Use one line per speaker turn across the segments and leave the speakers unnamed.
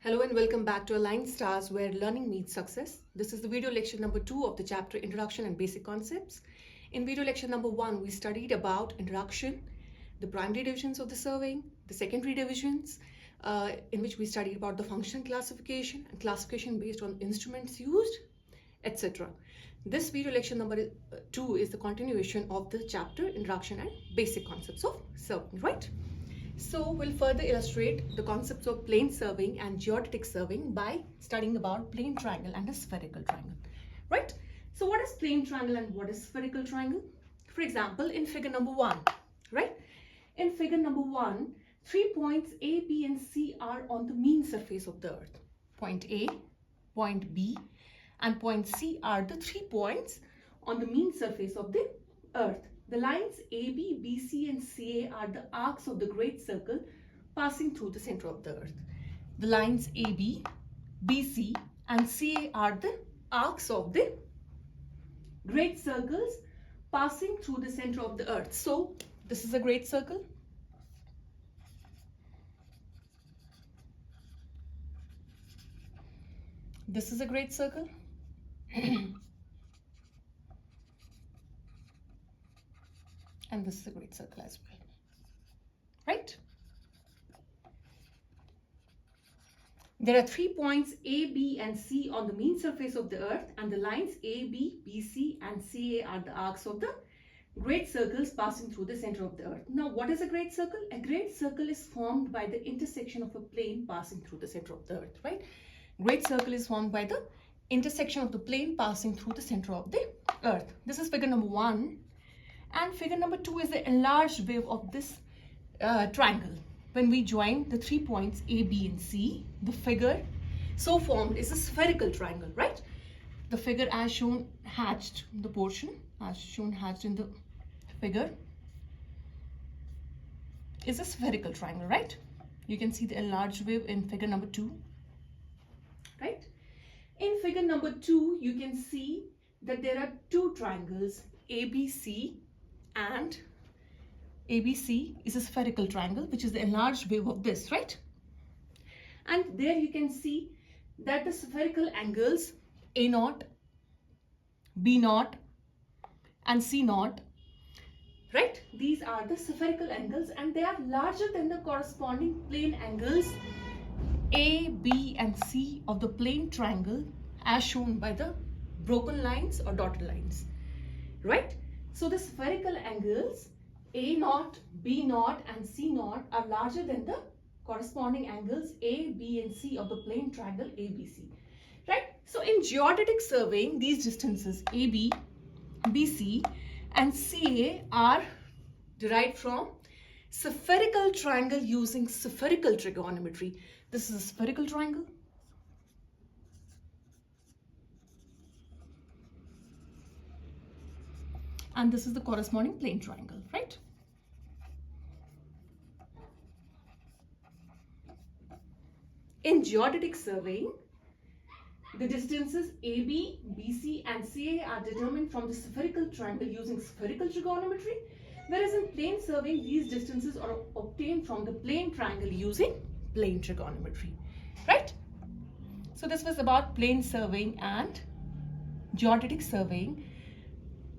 Hello and welcome back to Aligned Stars, where learning meets success. This is the video lecture number 2 of the chapter Introduction and Basic Concepts. In video lecture number 1, we studied about introduction, the primary divisions of the surveying, the secondary divisions, in which we studied about the function classification and classification based on instruments used, etc. This video lecture number 2 is the continuation of the chapter Introduction and Basic Concepts of Surveying, right? So we'll further illustrate the concepts of plane surveying and geodetic surveying by studying about plane triangle and a spherical triangle, right? So what is plane triangle and what is spherical triangle? For example, in figure number 1, right? In figure number 1, 3 points A, B and C are on the mean surface of the earth. Point A, point B and point C are the 3 points on the mean surface of the earth. The lines AB, BC and CA are the arcs of the great circle passing through the center of the earth. The lines AB, BC and CA are the arcs of the great circles passing through the center of the earth. So this is a great circle. This is a great circle. And this is a great circle as well, right? There are 3 points A, B and C on the mean surface of the earth, and the lines A, B, BC and CA are the arcs of the great circles passing through the center of the earth. Now, what is a great circle? A great circle is formed by the intersection of a plane passing through the center of the earth, right? Great circle is formed by the intersection of the plane passing through the center of the earth. This is figure number 1. And figure number 2 is the enlarged view of this triangle. When we join the 3 points A, B and C, the figure so formed is a spherical triangle, right? The figure as shown hatched, the portion as shown hatched in the figure is a spherical triangle, right? You can see the enlarged view in figure number 2, right? In figure number 2, you can see that there are 2 triangles, ABC, and ABC is a spherical triangle, which is the enlarged view of this, right? And there you can see that the spherical angles A0, B0 and C0, right? These are the spherical angles and they are larger than the corresponding plane angles A, B and C of the plane triangle as shown by the broken lines or dotted lines, right? So the spherical angles A0, B0 and C0 are larger than the corresponding angles A, B and C of the plane triangle ABC, right? So in geodetic surveying, these distances AB, BC and CA are derived from spherical triangle using spherical trigonometry. This is a spherical triangle. And this is the corresponding plane triangle, right? In geodetic surveying, the distances AB, BC and CA are determined from the spherical triangle using spherical trigonometry, whereas in plane surveying, these distances are obtained from the plane triangle using plane trigonometry, right? So this was about plane surveying and geodetic surveying,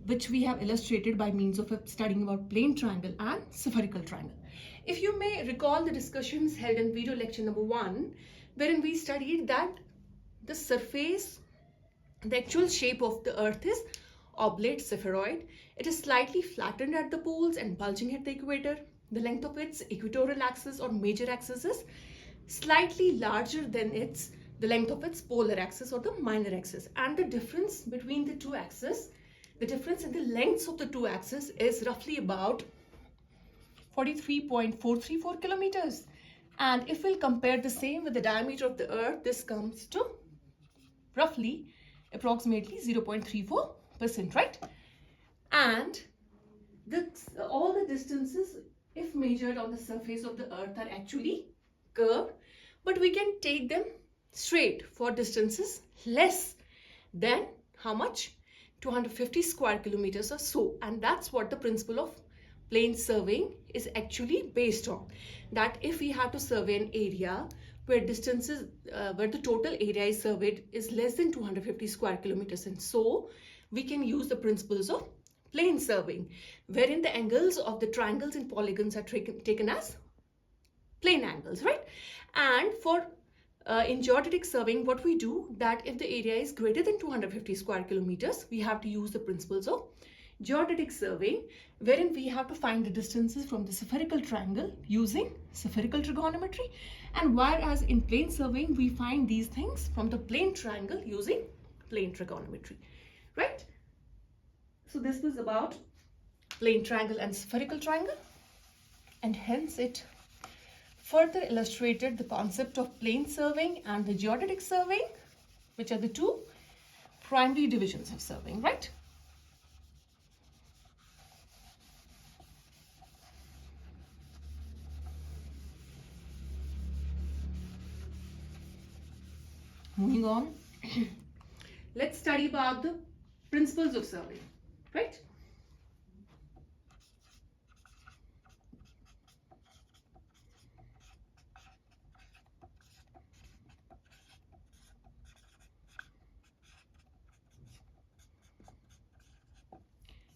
which we have illustrated by means of studying about plane triangle and spherical triangle. If you may recall the discussions held in video lecture number 1, wherein we studied that the surface, the actual shape of the earth is oblate spheroid. It is slightly flattened at the poles and bulging at the equator. The length of its equatorial axis or major axis is slightly larger than the length of its polar axis or the minor axis. And the difference between the two axes, the difference in the lengths of the two axes is roughly about 43.434 kilometers. And if we'll compare the same with the diameter of the earth, this comes to roughly approximately 0.34%, right? And all the distances, if measured on the surface of the earth, are actually curved, but we can take them straight for distances less than how much? 250 square kilometers or so. And that's what the principle of plane surveying is actually based on. That if we have to survey an area where distances, where the total area is surveyed is less than 250 square kilometers. And so we can use the principles of plane surveying, wherein the angles of the triangles and polygons are taken as plane angles, right? And for in geodetic surveying, what we do, that if the area is greater than 250 square kilometers, we have to use the principles of geodetic surveying, wherein we have to find the distances from the spherical triangle using spherical trigonometry, and whereas in plane surveying we find these things from the plane triangle using plane trigonometry, right? So this was about plane triangle and spherical triangle, and hence it further illustrated the concept of plane surveying and the geodetic surveying, which are the two primary divisions of surveying, right? Moving on, let's study about the principles of surveying, right?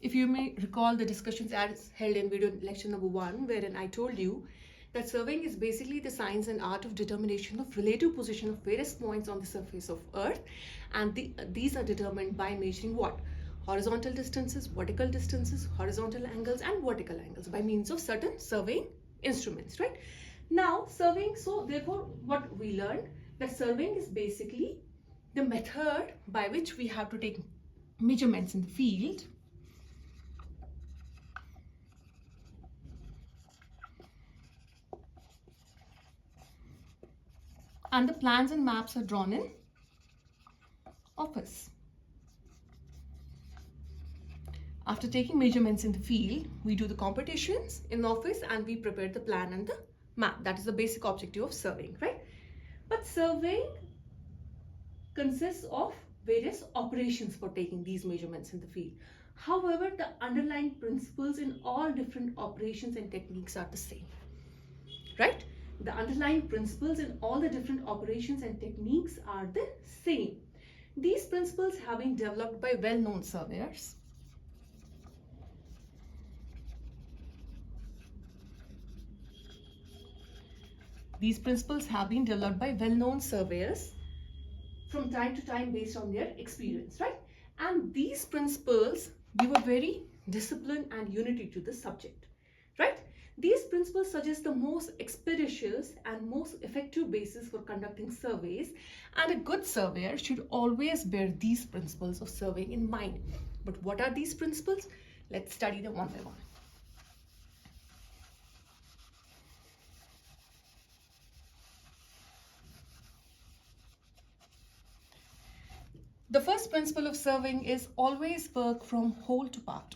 If you may recall the discussions as held in video lecture number 1, wherein I told you that surveying is basically the science and art of determination of relative position of various points on the surface of Earth, and these are determined by measuring what? Horizontal distances, vertical distances, horizontal angles and vertical angles by means of certain surveying instruments, right? Now surveying, so therefore what we learned, that surveying is basically the method by which we have to take measurements in the field and the plans and maps are drawn in office. After taking measurements in the field, we do the computations in office and we prepare the plan and the map. That is the basic objective of surveying, right? But surveying consists of various operations for taking these measurements in the field. However, the underlying principles in all different operations and techniques are the same, right? The underlying principles in all the different operations and techniques are the same. These principles have been developed by well-known surveyors. These principles have been developed by well-known surveyors from time to time based on their experience, right? And these principles give a very discipline and unity to the subject, right? These principles suggest the most expeditious and most effective basis for conducting surveys, and a good surveyor should always bear these principles of surveying in mind. But what are these principles? Let's study them one by one. The first principle of surveying is always work from whole to part.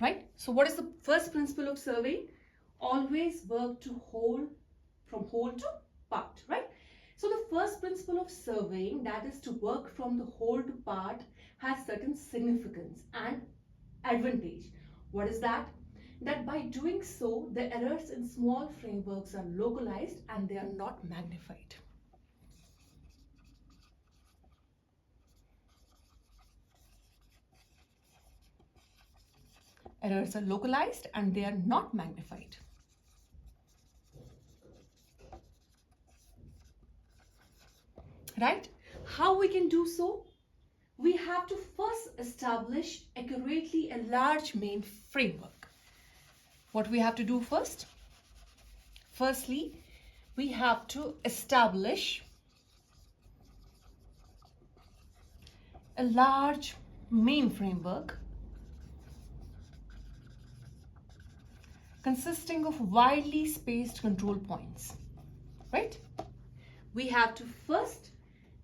Right? So what is the first principle of surveying? Always work to from whole to part, right? So the first principle of surveying, that is to work from the whole to part, has certain significance and advantage. What is that? That by doing so, the errors in small frameworks are localized and they are not magnified. Errors are localized and they are not magnified. Right? How we can do so? We have to first establish accurately a large main framework. What we have to do first? Firstly, we have to establish a large main framework consisting of widely spaced control points, right? We have to first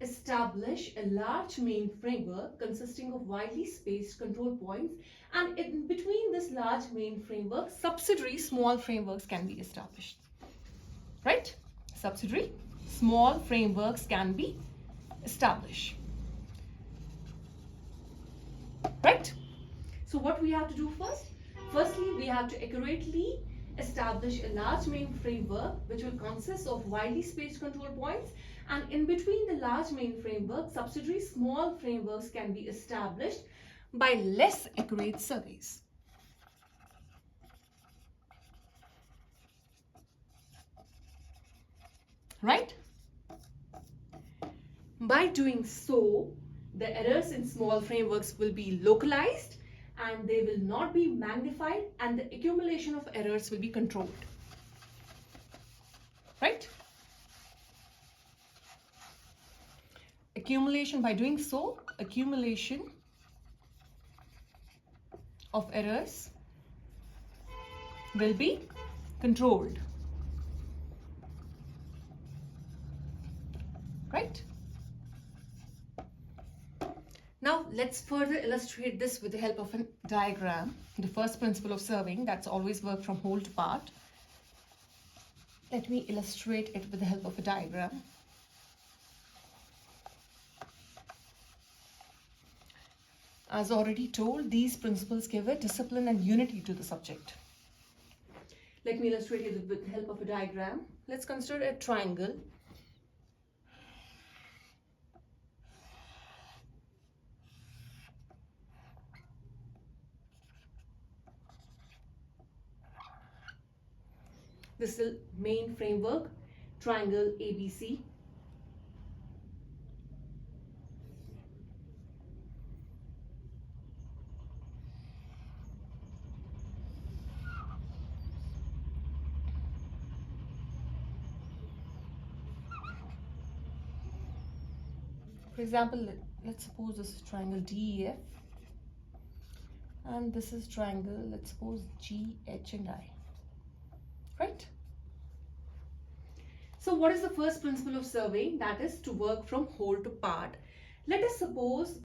establish a large main framework consisting of widely spaced control points, and in between this large main framework, subsidiary small frameworks can be established, right? Subsidiary small frameworks can be established. So what we have to do first? Firstly, we have to accurately establish a large main framework which will consist of widely spaced control points, and in between the large main framework, subsidiary small frameworks can be established by less accurate surveys. Right? By doing so, the errors in small frameworks will be localized and they will not be magnified, and the accumulation of errors will be controlled. Right? Accumulation, by doing so, accumulation of errors will be controlled. Right? Now let's further illustrate this with the help of a diagram. The first principle of surveying, that's always work from whole to part. Let me illustrate it with the help of a diagram. As already told, these principles give a discipline and unity to the subject. Let me illustrate it with the help of a diagram. Let's consider a triangle. This is the main framework, triangle ABC. For example, let's suppose this is triangle DEF, and this is triangle, let's suppose GH and I. Right? So what is the first principle of surveying? That is to work from whole to part. Let us suppose